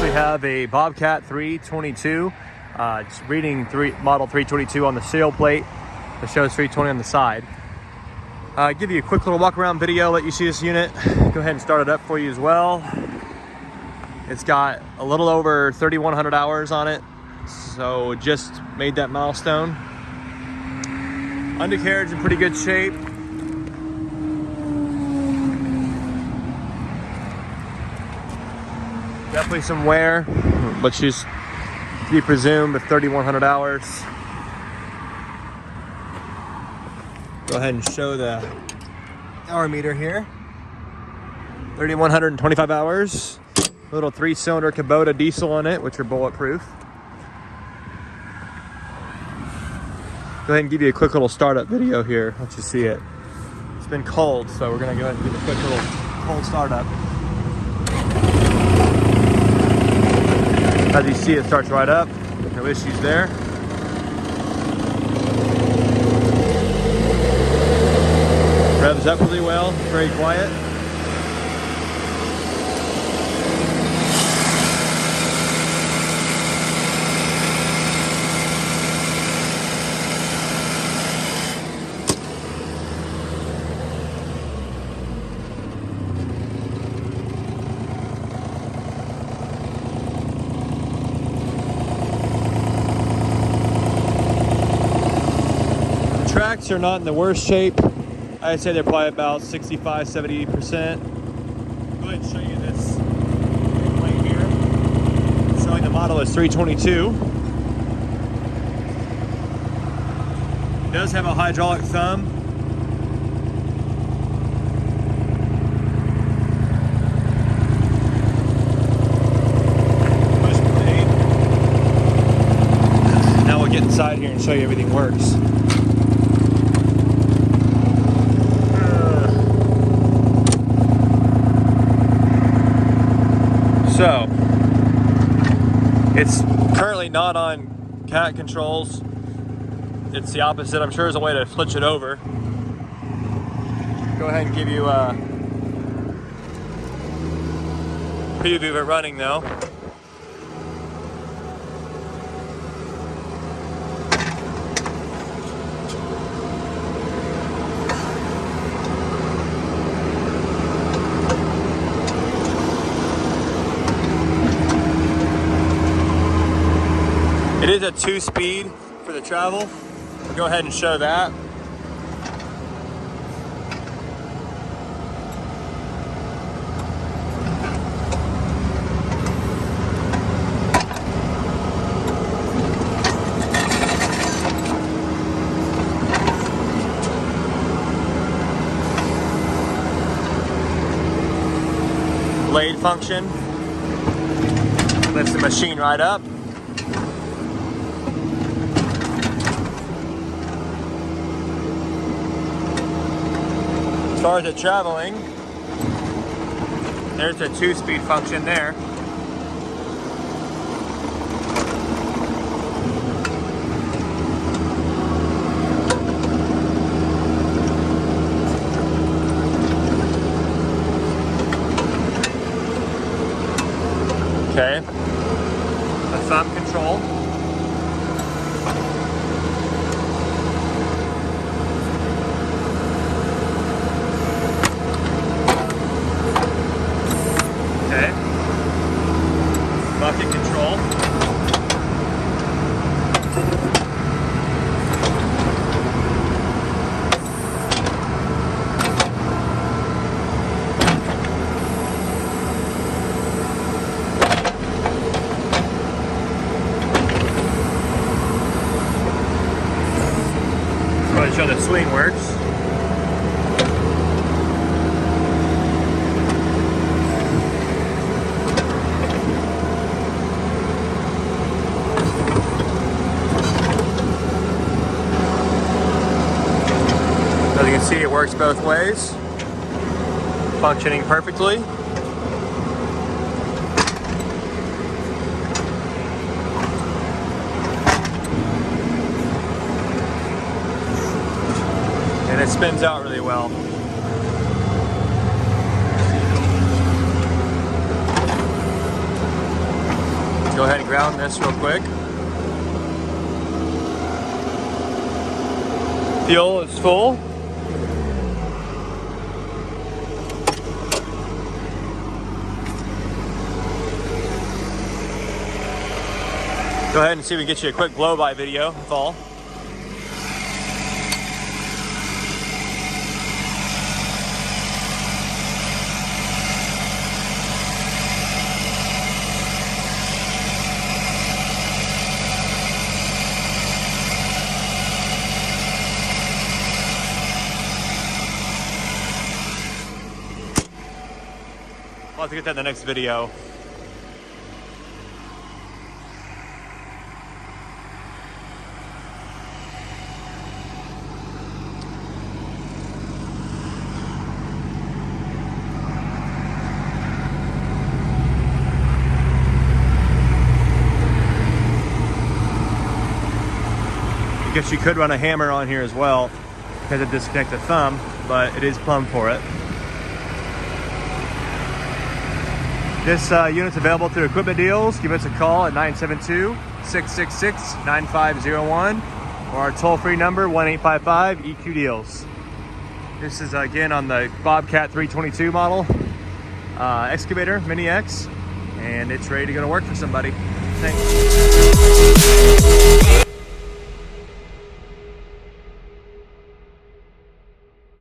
We have a Bobcat 322. It's reading model 322 on the serial plate. It shows 320 on the side. Give you a quick little walk around video, let you see this unit. Go ahead and start it up for you as well. It's got a little over 3,100 hours on it, so just made that milestone. Undercarriage in pretty good shape. Definitely some wear, but she's to be presumed with 3,100 hours. Go ahead and show the hour meter here. 3,125 hours. Little 3-cylinder Kubota diesel on it, which are bulletproof. Go ahead and give you a quick little startup video here. Let you see it. It's been cold, so we're gonna go ahead and do a quick little cold startup. As you see, it starts right up. No issues there. Revs up really well, very quiet. Tracks are not in the worst shape. I'd say they're probably about 65-70%. Go ahead and show you this plate here. Showing the model is 322. It does have a hydraulic thumb. Push plate. Now we'll get inside here and show you everything works. So, it's currently not on cat controls. It's the opposite. I'm sure there's a way to switch it over. Go ahead and give you a preview of it running though. It is a 2-speed for the travel. We'll go ahead and show that. Blade function. Lifts the machine right up. As far as it traveling, there's a 2-speed function there. Okay, a thumb control. Bucket control. Probably show the swing works. As you can see, it works both ways, functioning perfectly. And it spins out really well. Go ahead and ground this real quick. Fuel is full. Go ahead and see if we can get you a quick blow-by video, that's all. I'll have to get that in the next video. I guess you could run a hammer on here as well because it disconnects the thumb, but it is plumbed for it. This unit's available through Equipment Deals. Give us a call at 972-666-9501 or our toll-free number 1-855-EQ-DEALS. This is again on the Bobcat 322 model excavator, Mini X, and it's ready to go to work for somebody. Thanks.